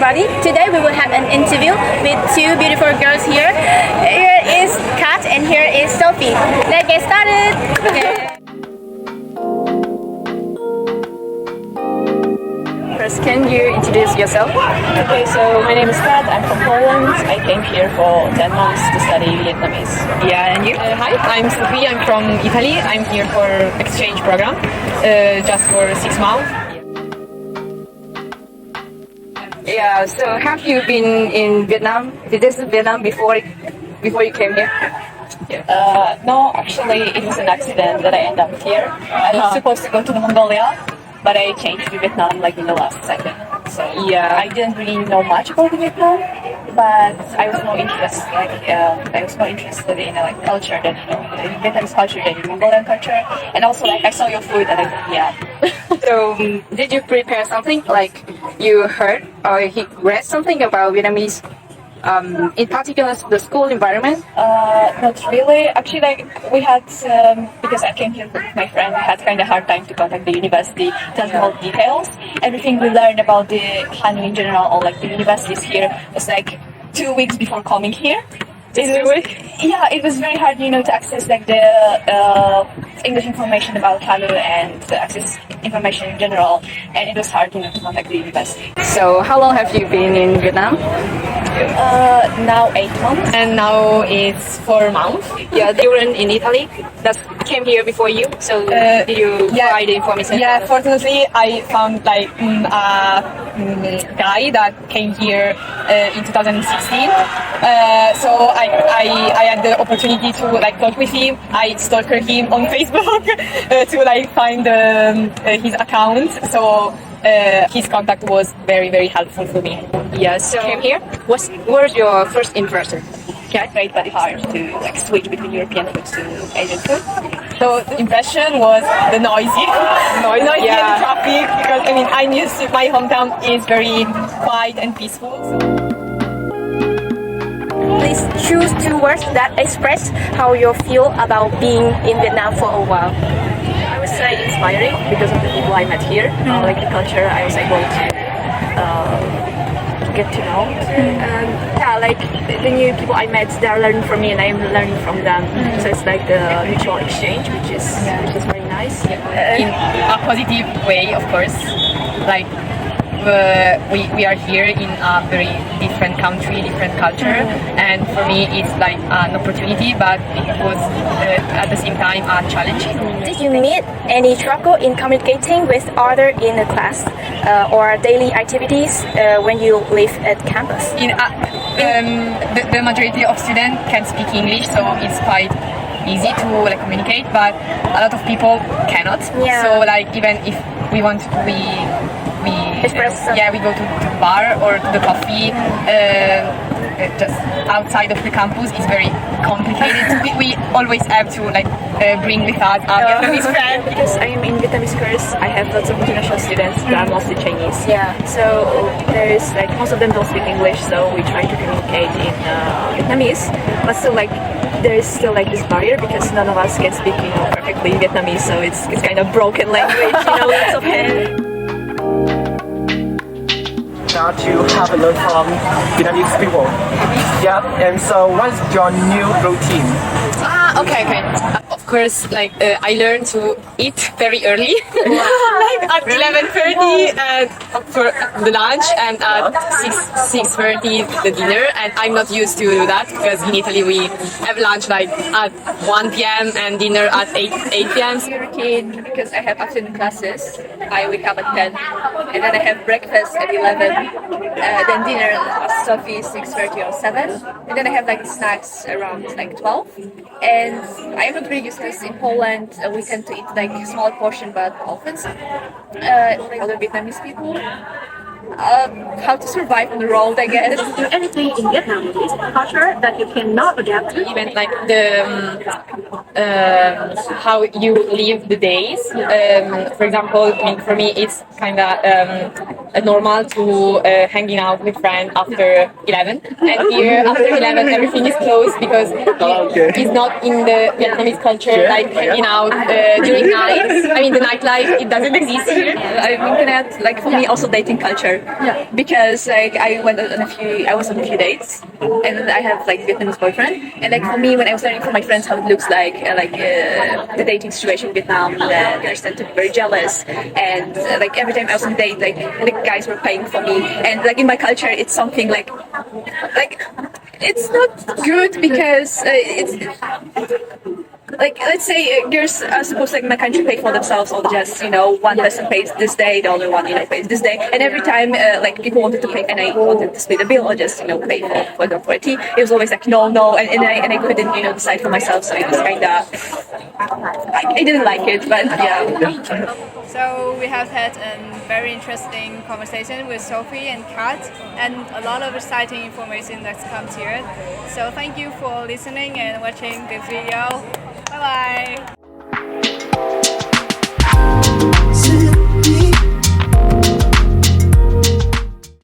everybody. Today we will have an interview with two beautiful girls here. Here is Kat and here is Sophie. Let's get started. First, can you introduce yourself? Okay, so my name is Kat. I'm from Poland. I came here for 10 months to study Vietnamese. Yeah, and you? Hi, I'm Sophie. I'm from Italy. I'm here for exchange program, just for 6 months. Yeah, so have you been in Vietnam? Did this Vietnam before you came here? No, actually, it was an accident that I ended up here. I was supposed to go to Mongolia, but I changed to Vietnam like in the last second. So Yeah. I didn't really know much about Vietnam, but I was more interested. I was more interested in culture than the Vietnamese culture than the Mongolian culture, and also I saw your food and So, did you prepare something like you heard or read something about Vietnamese, in particular the school environment? Not really. Actually, we had because I came here with my friend. We had kind of hard time to contact the university, tell them all the details. Everything we learned about the Hanoi in general, or the universities here, was 2 weeks before coming here. Yeah, it was very hard, to access the English information about Hanoi and to access information in general. And it was hard, to contact the university. So, how long have you been in Vietnam? Now 8 months. And now it's 4 months. Yeah, you were in Italy. That came here before you. So did you find the information? Yeah, fortunately, I found a guy that came here in 2016. So I had the opportunity to talk with him. I stalked him on Facebook to find his account. So his contact was very, very helpful for me. Yeah. So came here. What was your first impression? Yeah, great, but it's hard to switch between European food to Asian food. So the impression was the noisy and traffic, because I'm used to my hometown is very quiet and peaceful. Please choose 2 words that express how you feel about being in Vietnam for a while. I would say inspiring because of the people I met here, the culture I was able to get to know. And the new people I met, they're learning from me and I'm learning from them. So it's the mutual exchange, which is very nice. In a positive way, of course. We are here in a very different country, different culture, and for me it's an opportunity, but it was at the same time a challenge. Did you meet any struggle in communicating with others in the class or daily activities when you live at campus? The majority of students can speak English, so it's quite easy to communicate, but a lot of people cannot. Yeah. So even if we want to, we go to the bar or to the coffee just outside of the campus. It's very complicated. we always have to bring with us our Vietnamese friend. Because I am in Vietnamese course, I have lots of international students that are mostly Chinese. Yeah. So there is most of them don't speak English, so we try to communicate in Vietnamese. But still there is still this barrier because none of us can speak perfectly Vietnamese, so it's kind of broken language. Lots of hands. Now to have a look from Vietnamese people. Yeah, and so what's your new routine? Okay. Of course, I learned to eat very early, at 11:30 and for the lunch, and at 6:30 the dinner. And I'm not used to do that because in Italy we have lunch at 1 p.m. and dinner at 8 p.m. Routine because I have afternoon classes. I wake up at 10, and then I have breakfast at 11. Then dinner at Sophie 6:30 or 7, and then I have snacks around 12. And I am not really used to this in Poland. We tend to eat small portion but often. Other Vietnamese people. How to survive on the road, I guess. Anything in Vietnam is a culture that you cannot adapt to. Even how you live the days. For example, for me it's kind of normal to hanging out with friends after 11. And here, after 11, everything is closed because it's not in the Vietnamese culture, like hanging out during nights. I mean, the nightlife, it doesn't exist here. I'm looking at like for me also dating culture. Yeah. Because like I was on a few dates, and I have like Vietnamese boyfriend, and like for me when I was learning from my friends how it looks like the dating situation in Vietnam, that they tend to be very jealous, and like every time I was on a date, like the guys were paying for me, and like in my culture it's something like it's not good because it's like let's say girls are supposed to like in my country pay for themselves or just one person pays this day, the other one pays this day, and every time like people wanted to pay and I wanted to split the bill or just pay for a tea, it was always like no, and I couldn't decide for myself, so it was kind of I didn't like it, but yeah. So we have had a very interesting conversation with Sophie and Kat, and a lot of exciting information that's come here. So thank you for listening and watching this video. Bye bye.